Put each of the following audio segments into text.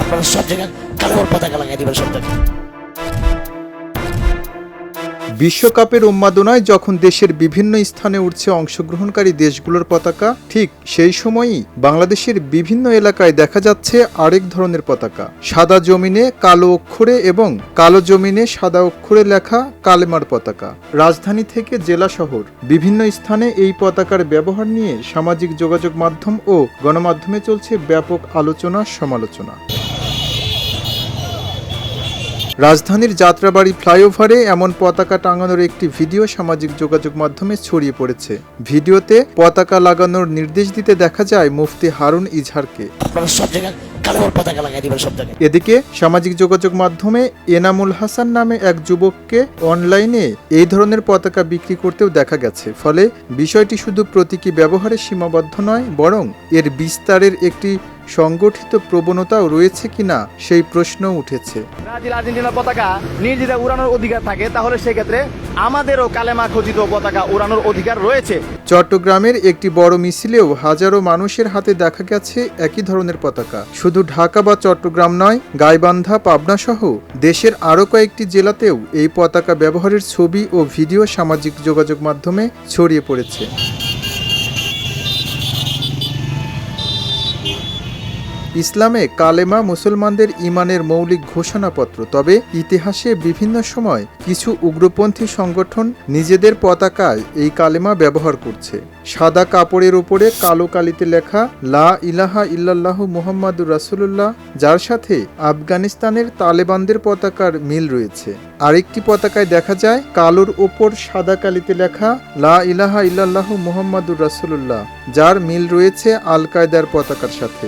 আপনারা সব জায়গায় কালেমার পতাকা লাগাই দিবেন সব জায়গায়। বিশ্বকাপের উন্মাদনায় যখন দেশের বিভিন্ন স্থানে উঠছে অংশগ্রহণকারী দেশগুলোর পতাকা, ঠিক সেই সময়ই বাংলাদেশের বিভিন্ন এলাকায় দেখা যাচ্ছে আরেক ধরনের পতাকা। সাদা জমিনে কালো অক্ষরে এবং কালো জমিনে সাদা অক্ষরে লেখা কালেমার পতাকা। রাজধানী থেকে জেলা শহর বিভিন্ন স্থানে এই পতাকার ব্যবহার নিয়ে সামাজিক যোগাযোগ মাধ্যম ও গণমাধ্যমে চলছে ব্যাপক আলোচনা সমালোচনা। রাজধানীর যাত্রাবাড়ি ফ্লাইওভারে এমন পতাকা টাঙানোর একটি ভিডিও সামাজিক যোগাযোগ মাধ্যমে ছড়িয়ে পড়েছে। ভিডিওতে পতাকা লাগানোর নির্দেশ দিতে দেখা যায় মুফতি হারুন ইজহারকে। আপনারা সব জায়গায় কালেমার পতাকা লাগাই দিবেন সব জায়গায়। এদিকে সামাজিক যোগাযোগ মাধ্যমে এনামুল হাসান নামে এক যুবককে অনলাইনে এই ধরনের পতাকা বিক্রি করতেও দেখা গেছে। ফলে বিষয়টি শুধু প্রতীকী ব্যবহারে সীমাবদ্ধ নয়, বরং এর বিস্তারের একটি সংগঠিত প্রবণতাও রয়েছে কিনা সেই প্রশ্নও উঠেছে। ব্রাজিল আর্জেন্টিনার পতাকা নির্দ্বিধায় উড়ানোর অধিকার থাকে, তাহলে সেক্ষেত্রে আমাদেরও কালেমা খচিত পতাকা উড়ানোর অধিকার রয়েছে। চট্টগ্রামের একটি বড় মিছিলেও হাজারো মানুষের হাতে দেখা গেছে একই ধরনের পতাকা। শুধু ঢাকা বা চট্টগ্রাম নয়, গাইবান্ধা, পাবনা সহ দেশের আরও কয়েকটি জেলাতেও এই পতাকা ব্যবহারের ছবি ও ভিডিও সামাজিক যোগাযোগ মাধ্যমে ছড়িয়ে পড়েছে। ইসলামে কালেমা মুসলমানদের ঈমানের মৌলিক ঘোষণাপত্র। তবে ইতিহাসে বিভিন্ন সময় কিছু উগ্রপন্থী সংগঠন নিজেদের পতাকায় এই কালেমা ব্যবহার করছে। সাদা কাপড়ের উপরে কালো কালিতে লেখা লা ইলাহা ইল্লাল্লাহু মুহাম্মাদুর রাসূলুল্লাহ, যার সাথে আফগানিস্তানের তালেবানদের পতাকার মিল রয়েছে। আরেকটি পতাকায় দেখা যায় কালোর ওপর সাদা কালিতে লেখা লা ইলাহা ইল্লাল্লাহু মুহাম্মাদুর রাসূলুল্লাহ, যার মিল রয়েছে আল কায়দার পতাকার সাথে।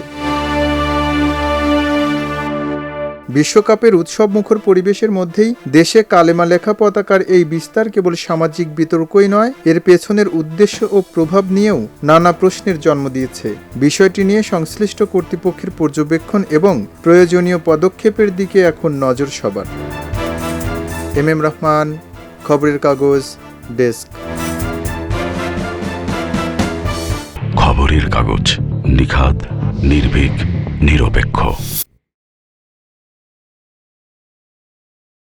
বিশ্বকাপের উৎসবমুখর পরিবেশের মধ্যেই দেশে কালেমা লেখা পতাকার এই বিস্তার কেবল সামাজিক বিতর্কই নয়, এর পেছনের উদ্দেশ্য ও প্রভাব নিয়েও নানা প্রশ্নের জন্ম দিয়েছে। বিষয়টি নিয়ে সংশ্লিষ্ট কর্তৃপক্ষের পর্যবেক্ষণ এবং প্রয়োজনীয় পদক্ষেপের দিকে এখন নজর সবার। এম রহমান, খবরের কাগজ, ডেস্ক। খবরের কাগজ, নিখাদ, নির্ভীক, নিরপেক্ষ।